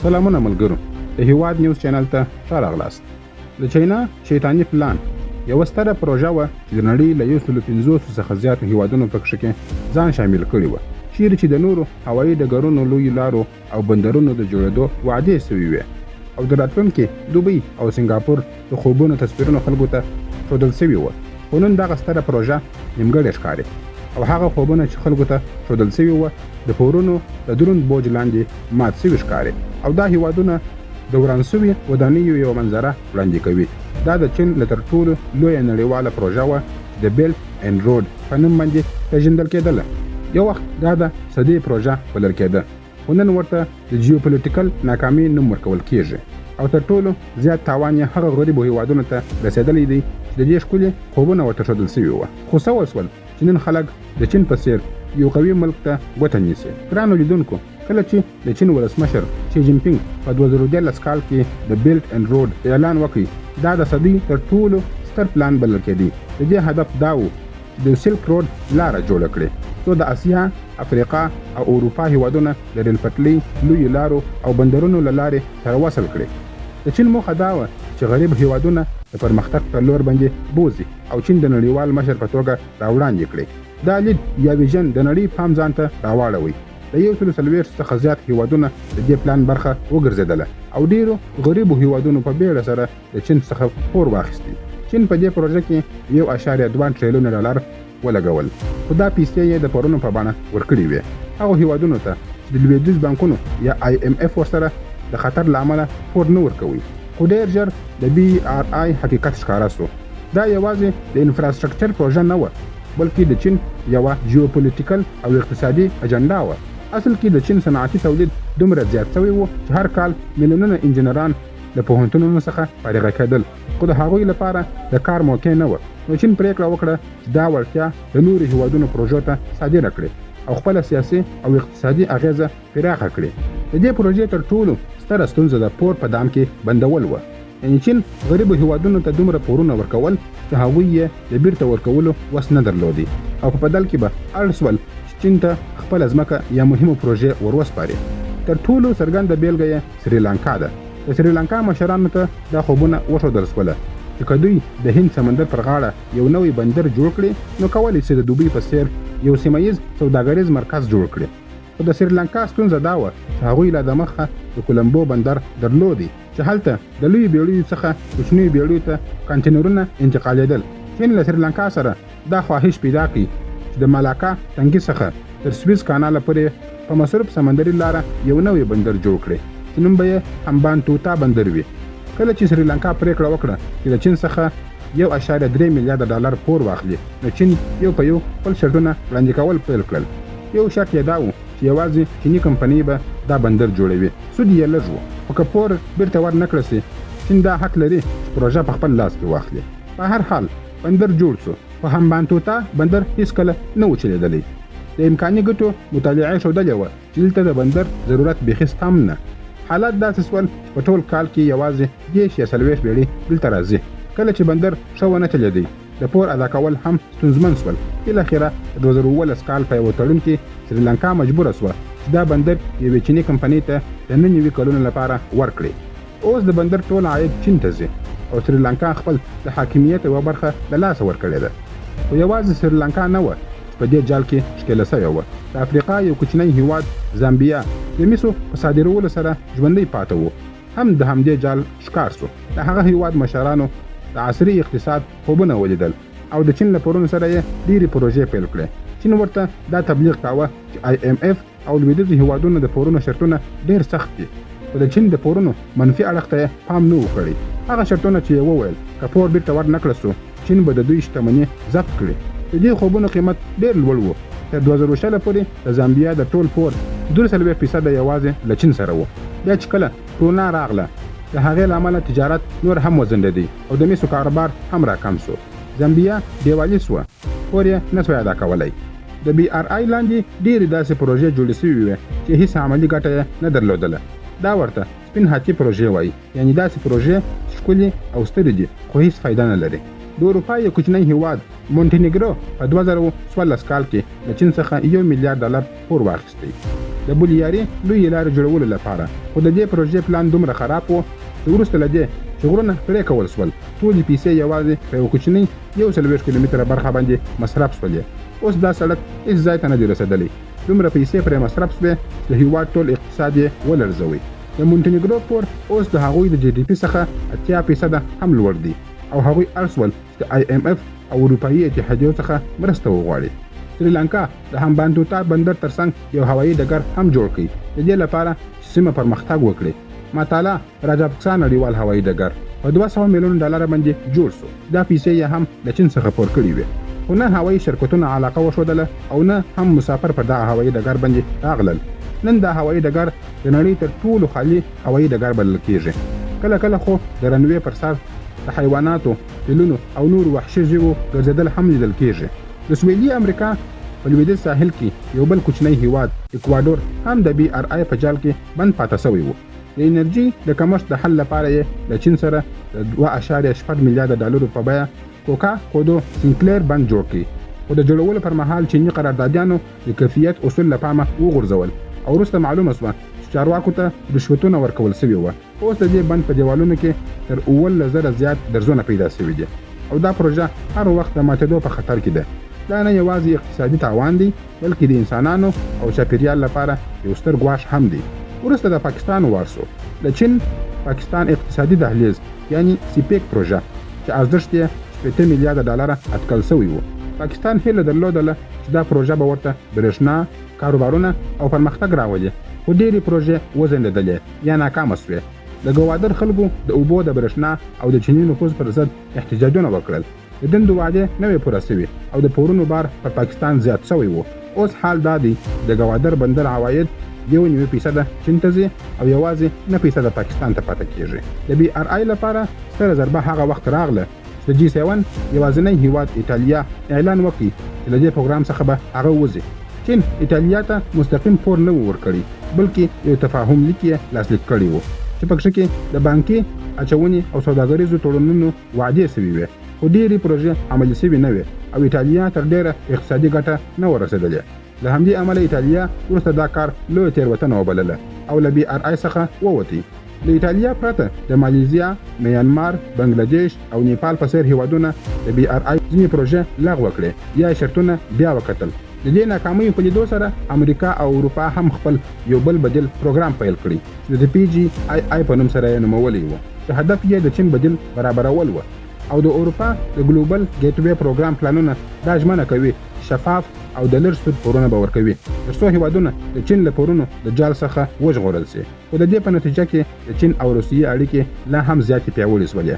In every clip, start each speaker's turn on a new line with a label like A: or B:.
A: سلامونه ملګرو، د هیواد نیوز چینل ته ښه راغلاست. د چاینا شیطاني پلان یوه ستره پروژه وه چې د نړۍ له 150 څخه زیاتو هیوادونو په کې ځان شامل کړي وه، چیرې چې د نورو هوایي ډګرونو، لویو لارو او بندرونو د جوړېدو وعدې سوي وې او د راتلونکي دوبۍ او سنګاپور د خوبونو تصویرونو خلکو ته ښودل سوي وه. خو نن دغه ستره پروژه نیمګړې ښکاري او هغه خوبونه چې خلکو ته ښودل سوي وه د پورونو د دروند بوج لاندې مات سوي ښکاري او دا هیوادونه د وران سوي ودانیو یوه منظره وړاندې کوي. دا د چین له تر ټولو لویه نړیواله پروژه وه چې د بیلټ اینډ روډ په نوم باندې پیژندل کېدله. یو وخت دا د صدۍ پروژه بلل کېده، خو نن ورته د جیوپولیټیکل ناکامي نوم ورکول کېږي او تر ټولو زیات تاوان یې هغه غریبو هیوادونو ته رسېدلی دی چې د دې ښکلي خوبونه ورته ښودل سوي وه. خو څه وسول چې نن خلک د چین په څېر یو قوي ملک ته ګوته نیسي. ګرانو لیدونکو، کله چې د چین ولسمشر شي جین پینګ په 2014 کال کې د بیلټ اینډ روډ اعلان وکړ، دا د صدۍ تر ټولو ستر پلان بلل کېدی. د دې هدف دا و چې د سلک روډ لاره جوړه کړي، څو د اسیا، افریقا او اروپا هیوادونه د ریل پټلۍ، لویو لارو او بندرونو له لارې سره وصل کړي. د چین موخه دا وه چې غریب هیوادونه د پرمختګ پر لور باندې بوځي او چین د نړیوال مشر په توګه راوړاندې کړي. دا لید یا ویژن د نړۍ پام ځان ته راواړوي. د 140 څخه زیات هیوادونه د دې پلان برخه وګرځېدله او ډیرو غریبو هیوادونو په بیړه سره د چین څخه پور واخیستی. چین په دې پروژه کې 1.2 ټریلیون ډالر ولګول، خو دا پیسې یې د پورونو په بڼه ورکړي وې هغو هیوادونو ته چې د لویدیځ بانکونو یا IMF ورسره د خطر له امله پور نه ورکوي. خو ډیر ژر د BRI حقیقت ښکاره سو. دا یوازې د انفراستراکچر پروژه نه وه، بلکې د چین یوه جیوپولیټیکل او اقتصادي اجنډا وه. اصل کې د چین صنعتي تولید دومره زیات شوی و چې هر کال میلیونونه انجینران د پوهنتونونو څخه فارغه کېدل، خو د هغوی لپاره د کار موقع نه وه. نو چین پریکړه وکړه چې دا وړتیا د نورو هیوادونو پروژو ته صادره کړي او خپله سیاسي او اقتصادي اغیزه پراخه کړي. د دې پروژې تر ټولو ستره ستونزه د پور په دام کې بندول وه. یعنې چین غریبو هیوادونو ته دومره پورونه ورکول چې هغوی یې د بیرته ورکولو وس نه درلودي او په بدل کې به اړ سول چې چین ته خپله ځمکه یا مهمو پروژې وروسپاري. تر ټولو څرګنده بیلګه یې سریلانکا ده. د سریلانکا مشرانو ته دا خوبونه وښودل سوله چې که دوی د هند سمندر پر غاړه یو نوی بندر جوړ کړي نو کولی شي د دوبۍ په څېر یو سیمه ییز سوداګریز مرکز جوړ کړي. خو د سریلانکا ستونزه دا وه چې هغوی لا د مخه د کولمبو بندر درلودي چې هلته د لویو بیړیو څخه کوچنیو بیړیو ته کانټینرونه انتقالېدل. چین له سریلانکا سره دا خواهش پیدا کړي چې د مالاکا تنګي څخه تر سویز کاناله پورې په مصروف سمندري لاره یو نوی بندر جوړ کړي چې نوم به یې همبانتوتا بندر وي. کله چې سریلانکا پریکړه وکړه چې د چین څخه 1.3 میلیارډ ډالر پور واخلي، نو چین یو په یو خپل شرطونه وړاندې کول پیل کړل. یو شرط یې دا و چې یوازې چینی کمپنۍ به دا بندر جوړوي، سود یې لږ و، خو که پور بیرته ور نه کړه سي چین دا حق لري چې پروژه په خپل لاس کې واخلي. په هر حال بندر جوړ سو، خو همبانتوتا بندر هیڅکله نه و چلېدلی. د امکاني ګټو مطالعه ښودلې وه چې دلته د بندر ضرورت بیخي سته هم نه. حالات داسې سول چې په ټول کال کې یوازې 10 یا 40 بیړۍ دلته راځي. کله چې بندر ښه ونه چلېدی، د پور ادا کول هم ستونزمن سول. بالاخره د 2019 کال په یوه تړون کې سریلانکا مجبوره سوه چې دا بندر یوې چیني کمپنۍ ته د 9 کلونو لپاره ورکړي. اوس د بندر ټول عاید چین ته ځي او سریلانکا خپل د حاکمیت یوه برخه له لاسه ورکړې ده. خو یوازې سریلانکا نه وه چې په دې جال کې ښکېله سوې وه. د افریقا یو کوچنی هیواد زامبیا د مسو په صادرولو سره ژوندی پاته و، هم د همدې جال ښکار سو. د هغه هیواد مشرانو د عصري اقتصاد خوبونه ولیدل او د چین له پورونو سره یې ډېرې پروژې پیل کړې. چین ورته دا تبلیغ کاوه چې IMF او لویدیځو هیوادونو د پورونو شرطونه ډېر سخت دي، خو د چین د پورونو منفي اړخ ته یې پام نه و کړی. هغه شرطونه چې یې وویل که پور بیرته ور نه کړه سو چین به د دوی شتمني ضبط کړي. د دې خوبونو قیمت ډېر لوړ و. تر 2020 پورې د زامبیا د ټول پور 43% یوازې له چین سره و. بیا چې کله کرونا راغله، د هغې له امله تجارت نور هم وځنډېدی او د مسو کاروبار هم راکم سو. زامبیا دیوالي سوه، پور یې نه سوی ادا کولی. د BRI لاندې ډېرې داسې پروژې جوړې سوي وې چې هیڅ عملي ګټه یې نه درلودله. دا ورته سپین هاتي پروژې وایي، یعنې داسې پروژې چې ښکلي او سترې دي خو هیڅ فایده نه لري. د اروپا یو کوچنی هیواد مونټینیګرو په 2014 کال کې د چین څخه 1 میلیارډ ډالر پور واخیستی. د بولیاري لوی لارې جوړولو لپاره. خو د دې پروژې پلان دومره خراب و چې وروسته له دې چې غرونه پرې کول شول ټولې پیسې یوازې په یو کوچني 140 کیلومتره برخه باندې مصرف شولې. اوس دا سړک هیڅ ځای ته نه دی رسېدلی. دومره پیسې پرې مصرف شوې چې د هېواد ټول اقتصاد یې ولړزوي. د مونټینګرو پور اوس د هغوی د GDP څخه 80% هم لوړ دی او هغوی اړ شول چې د IMF او اروپایي اتحادیو څخه مرسته وغواړي. سریلانکا د همبانتوتا بندر ترڅنګ یو هوایي ډګر هم جوړ کړي د دې لپاره چې سیمه پرمختګ وکړي. ماتالا راجاپکسا نړیوال هوایي ډګر په 200 میلیون ډالر باندې جوړ شو. دا پیسې یې هم له چین څخه پور کړې وې. خو نه هوایي شرکتونه علاقه وښودله او نه هم مسافر پر دغه هوایي ډګر باندې راغلل. نن دا هوایي ډګر د نړۍ تر ټولو خالي هوایي ډګر بلل کېږي. کله کله خو د رنوې پر سر د حیواناتو، فیلونو او نور وحشي ژوو ګرځېدل هم لیدل کېږي. د سویلي امریکا په لویدیځ ساحل کې یو بل کوچنی هیواد اکوادور هم د BRI په جال کې بند پاتې شوی و. د انرژي د کمښت د حل لپاره یې د چین سره د 2.8 میلیارډ ډالرو په بیه کوکا کودو سینکلیر بند جوړ کړي. خو د جوړولو پر مهال چینی قراردادیانو د کیفیت اصول له پامه وغورځول او وروسته معلومه شوه چې چارواکو ته رشوتونه ورکول شوي وو. اوس د دې بند په دیوالونو کې تر 18,000 زیات درزونه پیدا شوي دي او دا پروژه هر وخت د ماتېدو په خطر کې ده. دا نه یوازې اقتصادي تاوان دی بلکې د انسانانو او چاپیریال لپاره یو ستر ګواښ هم دی. وروسته د پاکستان وارسو د چین پاکستان اقتصادي دهلیز یعنی سیپیک پروژه چې ارزښت یې 8 میلیارډ ډالر اټکل شوی و. پاکستان هیله درلودله چې دا پروژه به ورته برېښنا، کاروبارونه او پرمختګ راولي. خو ډېرې پروژې وځنډېدلې یا ناکامه شوې. د ګوادر خلکو د اوبو، د برېښنا او د چیني نفوذ پر ضد احتجاجونه وکړل. د دندو وعدې نه وې پوره شوې او د پورونو بار پر پاکستان زیات شوی و. اوس حال دا دی د ګوادر بندر عواید 1.9% چین ته ځي او یوازې 9% پاکستان ته پاتې کېږي. د BRI لپاره ستره ضربه هغه وخت راغله چې د G7 یوازینی هیواد ایټالیا اعلان وکړي چې له دې پروګرام څخه به هغه وځي. چین ایټالیا ته مستقیم پور نه ورکړي بلکې یو تفاهم لیک یې لاسلیک کړی و چې پکې کې د بانکي اچونې او سوداګریزو تړونونو وعدې شوي وې. خو ډېرې پروژې عملي شوي نه وې او ایټالیا تر ډېره اقتصادي ګټه نه ورسېدلې. له همدې امله ایټالیا وروسته دا کار لویه تېروتنه وبلله او له BRI څخه ووتې. له ایټالیا پرته د مالیزیا، میانمار، بنګلاديش او نیپال په څېر هیوادونه د BRI ځینې پروژې لغوه کړې یا شرطونه بیا وکتل. د دې ناکامیو په لیدو سره امریکا او اروپا هم خپل یو بل بدیل پروګرام پیل کړی چې د PGII په نوم سره یې نومولی و چې هدف یې د چین بدیل برابرول و. او د اروپا د ګلوبل ګیټ وی پروګرام پلانونه دا ژمنه کوي شفاف او د لږ سود پورونه به ورکوي ترڅو هیوادونه د چین له پورونو د جال څخه وژغورل شي. خو د دې په نتیجه کې د چین او روسیې اړیکې لا هم زیاتې پیاوړې شولې.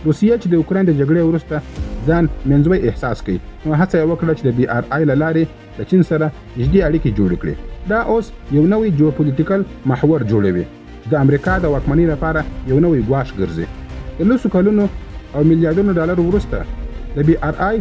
A: روسیه چې د اوکراین د جګړې وروسته ځان منځوی احساس کړي نو هڅه یې وکړه چې د BRI له لارې د چین سره نږدې اړیکې جوړې کړي. دا اوس یو نوی جیوپولیټیکل محور جوړوي چې د امریکا د واکمنۍ لپاره یو نوی ګواښ ګرځي. د لسو کلونو او میلیارډونو ډالر وروسته د BRI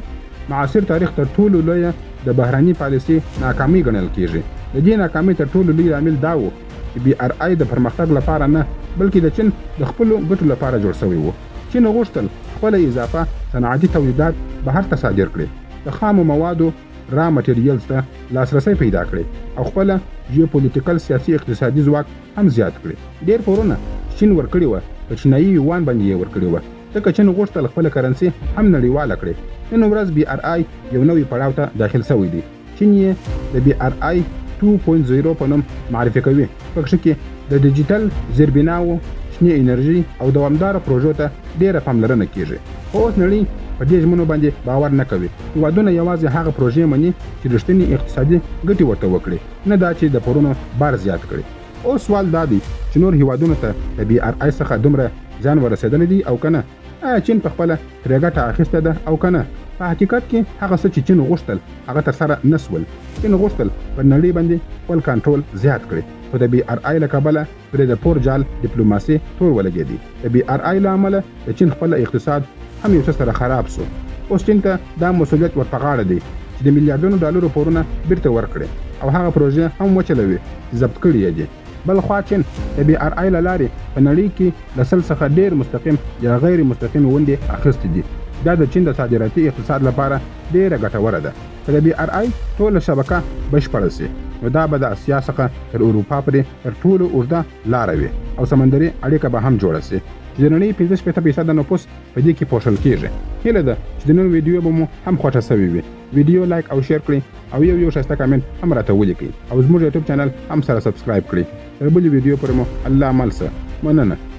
A: معاصر تاریخ تر ټولو لویه د بهراني پالیسي ناکامي ګڼل کېږي. د دې ناکامۍ تر ټولو لوی عامل دا و چې BRI د پرمختګ لپاره نه بلکې د چین د خپلو ګټو لپاره جوړ شوی و. چین غوښتل خپل اضافه صنعتي تولیدات بهر ته صادر کړي، د خامو موادو را مټیریلز ته لاسرسی پیدا کړي او خپل جیوپولیټیکل سیاسي اقتصادي ځواک هم زیات کړي. ډېر پورونه چین ورکړي وه په چینایي یوان باندې یې ورکړي وه ځکه چین غوښتل خپله کرنسي هم نړیواله کړي. نن ورځ BRI یو نوی پړاو ته داخل شوی دی. چین یې د BRI 2.0 په نوم معرفي کوي. پکې کې د ډیجیټل زیربناو، شنې انرژي او دوامداره پروژو ته ډېره پاملرنه کېږي. خو اوس نړۍ په دې ژمنو باندې باور نه کوي. هیوادونه یوازې هغه پروژې مني چې رښتینې اقتصادي ګټې ورته وکړي، نه دا چې د پورونو بار زیات کړي. اوس سوال دا دی چې نور هیوادونو ته د BRI څخه دومره ځان ورسېدلی دی او که نه؟ آیا چین په خپله ترې ګټه اخیسته ده او که نه؟ په حقیقت کې هغه څه چې چین غوښتل هغه ترسره نه شول. چین غوښتل په نړۍ باندې خپل کنټرول زیات کړي، خو د BRI له کبله پرې د پور جال ډیپلوماسي تور ولګېدي. د BRI له امله د چین خپل اقتصاد هم یو څه سره خراب شو. اوس چین ته دا مسؤلیت ور په غاړه دی چې د میلیارډونو ډالرو پورونه بیرته ورکړي او هغه پروژې هم وچلوي چې ضبط کړي یې دي. بل خوا چین د BRI له لارې په نړۍ کې له 100 څخه ډېر مستقیم یا غیر مستقیم ونډې اخیستې دي. دا د چین د صادراتي اقتصاد لپاره ډېره ګټوره ده. که د BRI ټوله شبکه بشپړه شي نو دا به د اسیا څخه تر اروپا پورې تر ټولو اوږده لاره وي او سمندري اړیکه به هم جوړه سي چې د نړۍ 15% د نفوس په دې کې پوښل کیږي. هیله ده چې د نن ویډیو به مو هم خوښه شوې وي. ویډیو لایک او شیر کړئ او یو ښایسته کامنټ هم راته ولیکئ او زموږ یوټیوب چینل هم سره سبسکرایب کړئ. تر بلې ویډیو پورې مو الله مل سه. مننه.